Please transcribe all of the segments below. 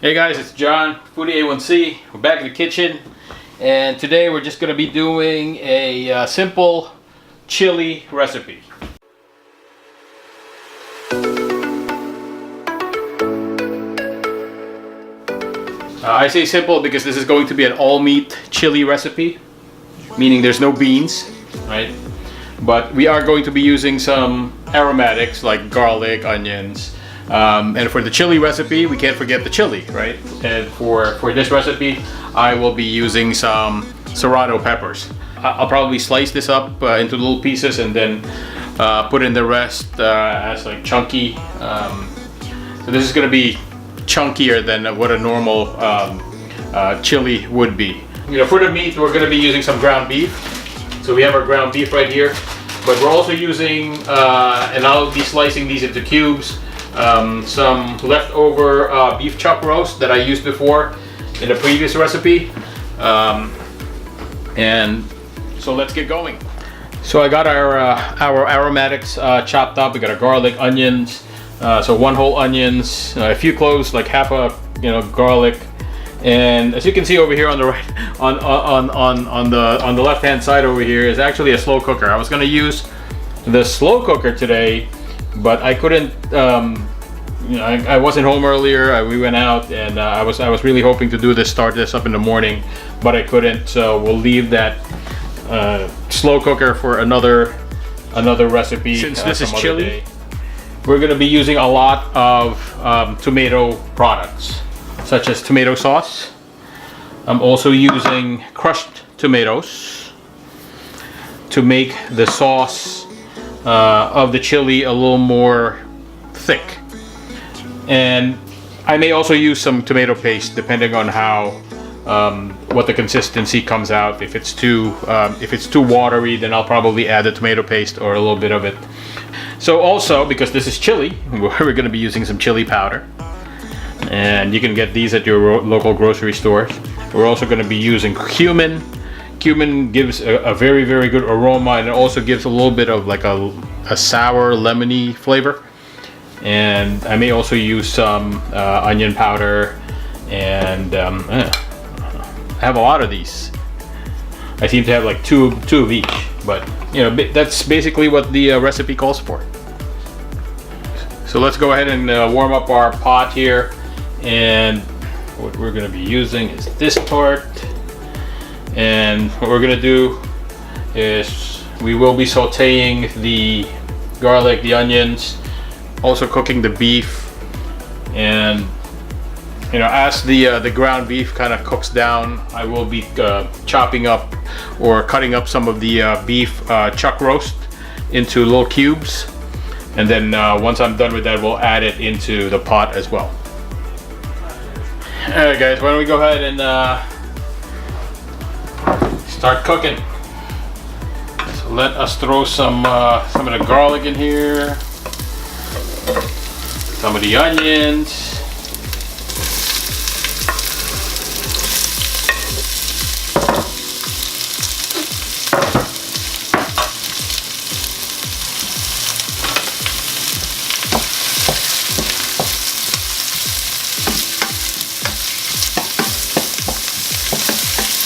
Hey guys, it's John, Foodie A1C. We're back in the kitchen, and today we're just going to be doing a simple chili recipe. I say simple because this is going to be an all-meat chili recipe, meaning there's no beans, right? But we are going to be using some aromatics like garlic, onions. And for the chili recipe, we can't forget the chili, right? And for this recipe, I will be using some Serrano peppers. I'll probably slice this up into little pieces and then put in the rest as like chunky. So this is going to be chunkier than what a normal chili would be. You know, for the meat, we're going to be using some ground beef. So we have our ground beef right here, but we're also using, and I'll be slicing these into cubes. Some leftover beef chuck roast that I used before in a previous recipe, and so let's get going. So I got our aromatics chopped up. We got our garlic, onions, so 1 whole onions, a few cloves, like half a garlic, and as you can see over here on the right, on the left hand side over here is actually a slow cooker. I was going to use the slow cooker today, but I couldn't. I wasn't home earlier. We went out, and I was really hoping to start this up in the morning, but I couldn't. So we'll leave that slow cooker for another recipe. Since this is chili, we're going to be using a lot of tomato products, such as tomato sauce. I'm also using crushed tomatoes to make the sauce of the chili a little more thick, and I may also use some tomato paste depending on how what the consistency comes out. If it's too watery, then I'll probably add the tomato paste or a little bit of it. So also, because this is chili, we're going to be using some chili powder, and you can get these at your local grocery stores. We're also going to be using cumin. Cumin gives a very, very good aroma, and it also gives a little bit of like a sour, lemony flavor. And I may also use some onion powder, and I have a lot of these. I seem to have like two of each, but that's basically what the recipe calls for. So let's go ahead and warm up our pot here, and what we're going to be using is this part. And what we're going to do is we will be sauteing the garlic, the onions, also cooking the beef, and as the ground beef kind of cooks down, I will be chopping up or cutting up some of the beef chuck roast into little cubes, and then once I'm done with that, we'll add it into the pot as well. Alright guys, why don't we go ahead and start cooking. So let us throw some of the garlic in here, some of the onions,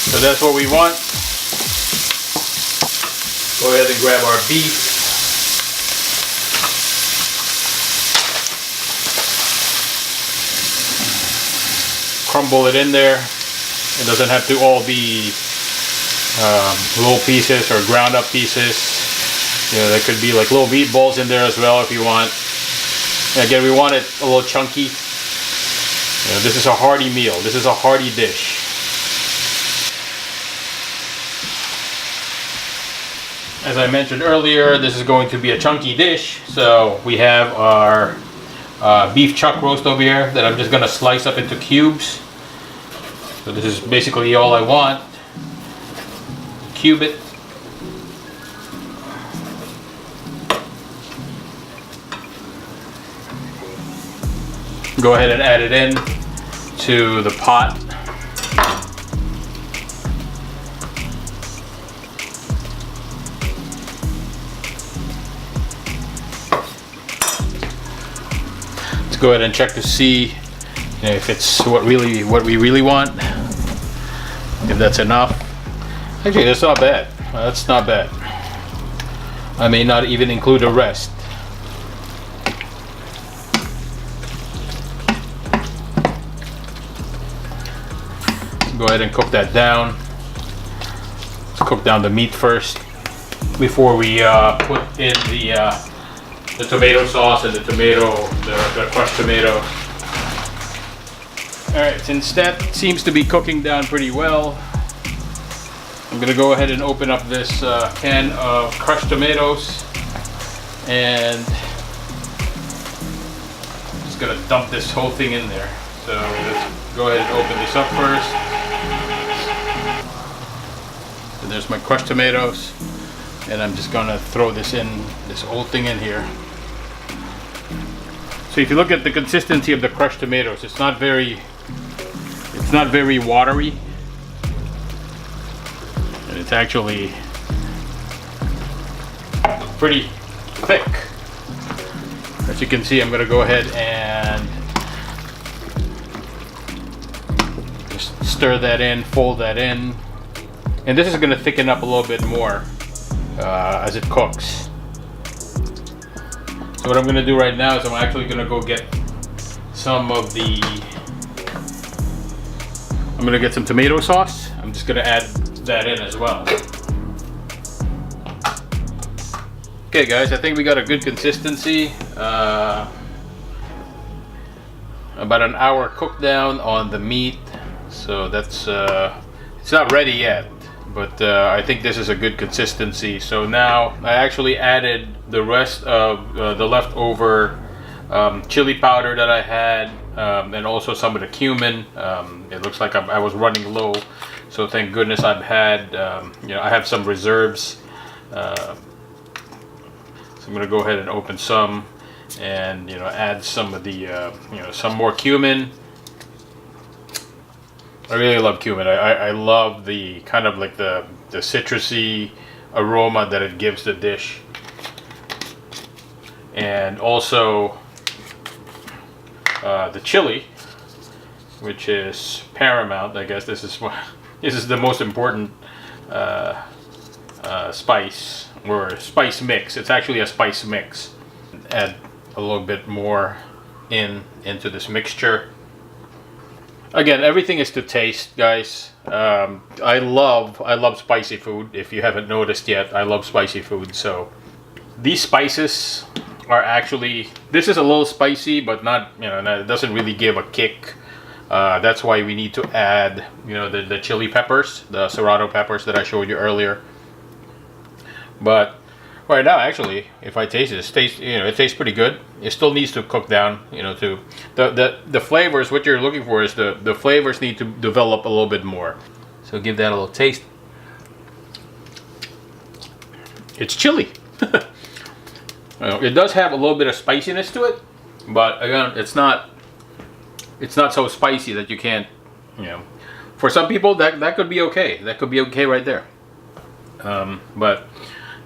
so that's what we want. Go ahead and grab our beef. Crumble it in there. It doesn't have to all be little pieces or ground up pieces. There could be like little meatballs in there as well if you want. And again, we want it a little chunky. This is a hearty meal. This is a hearty dish. As I mentioned earlier, this is going to be a chunky dish. So we have our beef chuck roast over here that I'm just going to slice up into cubes. So this is basically all I want. Cube it. Go ahead and add it in to the pot. Let's go ahead and check to see if it's what we really want, if that's enough. Actually, that's not bad. That's not bad. I may not even include the rest. Go ahead and cook that down. Let's cook down the meat first before we put in the tomato sauce and the crushed tomato. Alright, since that seems to be cooking down pretty well, I'm going to go ahead and open up this can of crushed tomatoes, and I'm just going to dump this whole thing in there. So let's go ahead and open this up first. So there's my crushed tomatoes, and I'm just going to throw this whole thing in here. So if you look at the consistency of the crushed tomatoes, it's not very watery. It's actually pretty thick. As you can see, I'm going to go ahead and just stir that in, fold that in, and this is going to thicken up a little bit more as it cooks. So what I'm going to do right now is I'm actually going to go get some of the, I'm going to get some tomato sauce. I'm just going to add that in as well. Okay guys, I think we got a good consistency. About an hour cooked down on the meat, so that's it's not ready yet, but I think this is a good consistency. So now I actually added the rest of the leftover chili powder that I had, and also some of the cumin. It looks like I was running low, so thank goodness I've had, I have some reserves. So I'm going to go ahead and open some, and add some of the some more cumin. I really love cumin. I love the kind of like the citrusy aroma that it gives the dish, and also the chili, which is paramount. I guess this is the most important spice or spice mix. It's actually a spice mix. Add a little bit more into this mixture. Again, everything is to taste, guys. I love spicy food. If you haven't noticed yet, I love spicy food. So these spices are actually, this is a little spicy, but not, it doesn't really give a kick. That's why we need to add, the chili peppers, the Serrano peppers that I showed you earlier. But right now, actually, if I taste it, it tastes pretty good. It still needs to cook down, to the flavors. What you're looking for is the flavors need to develop a little bit more. So give that a little taste. It's chili. It does have a little bit of spiciness to it, but again, it's not so spicy that you can't, for some people that could be okay. That could be okay right there. But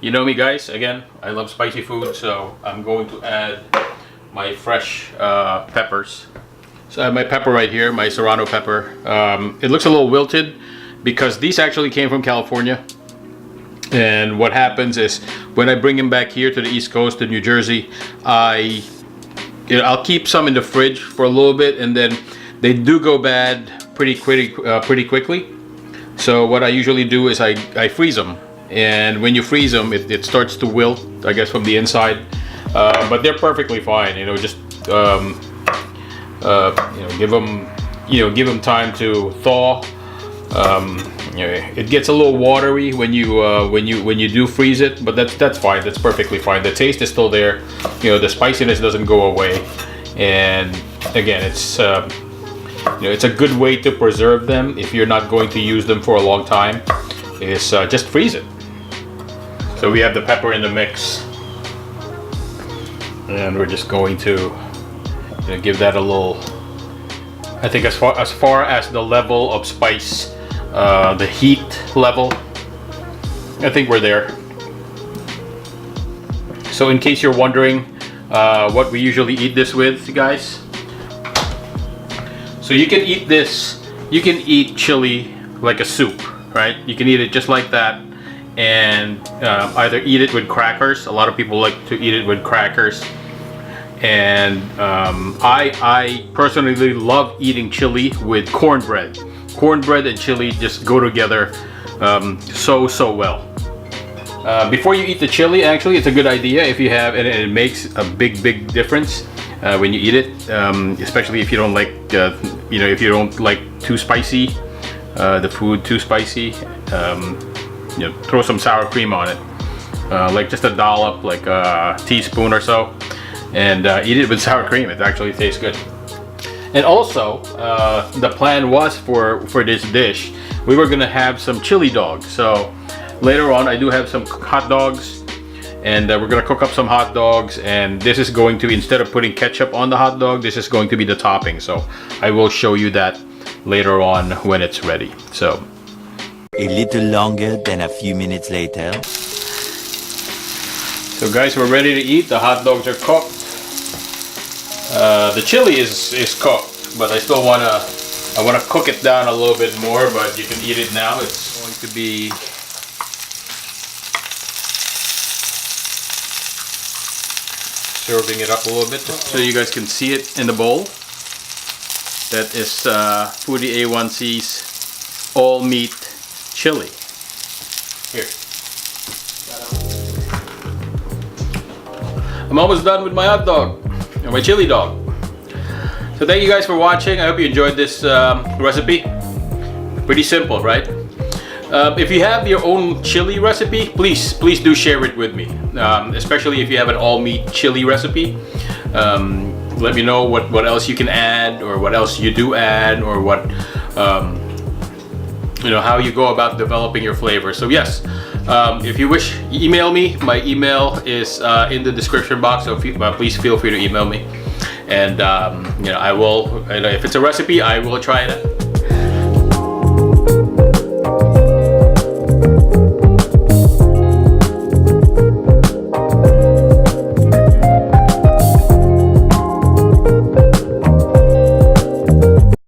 you know me, guys, again, I love spicy food, so I'm going to add my fresh peppers. So I have my pepper right here, my Serrano pepper. It looks a little wilted because these actually came from California. And what happens is when I bring them back here to the East Coast, to New Jersey, I'll keep some in the fridge for a little bit, and then they do go bad pretty quickly. So what I usually do is I freeze them. And when you freeze them, it starts to wilt, I guess, from the inside. But they're perfectly fine. Just give them time to thaw. It gets a little watery when you do freeze it, but that's fine. That's perfectly fine. The taste is still there. The spiciness doesn't go away. And again, it's a good way to preserve them if you're not going to use them for a long time. Is just freeze it. So we have the pepper in the mix, and we're just going to give that a little. I think as far as the level of spice, the heat level, I think we're there. So in case you're wondering what we usually eat this with, guys, So you can eat this. You can eat chili like a soup, right? You can eat it just like that, and either eat it with crackers. A lot of people like to eat it with crackers. And I personally love eating chili with cornbread. Cornbread and chili just go together so well. Before you eat the chili, actually, it's a good idea if you have, and it makes a big difference when you eat it, especially if you don't like, if you don't like too spicy, the food too spicy. Throw some sour cream on it, like just a dollop, like a teaspoon or so, and eat it with sour cream. It actually tastes good. And also, the plan was for this dish, we were gonna have some chili dogs. So later on, I do have some hot dogs, and we're gonna cook up some hot dogs. And this is going to, instead of putting ketchup on the hot dog, this is going to be the topping. So I will show you that later on when it's ready. So a little longer than a few minutes later. So guys, we're ready to eat. The hot dogs are cooked. The chili is cooked, but I still wanna cook it down a little bit more. But you can eat it now. It's going to be serving it up a little bit so you guys can see it in the bowl. That is Foodie A1C's all meat chili. Here. I'm almost done with my hot dog, or my chili dog. So thank you guys for watching. I hope you enjoyed this recipe. Pretty simple, right? If you have your own chili recipe, please do share it with me. Especially if you have an all meat chili recipe. Let me know what else you can add, or what else you do add, or what how you go about developing your flavor. So yes, if you wish, email me. My email is in the description box, so please feel free to email me. And I will, if it's a recipe, I will try it.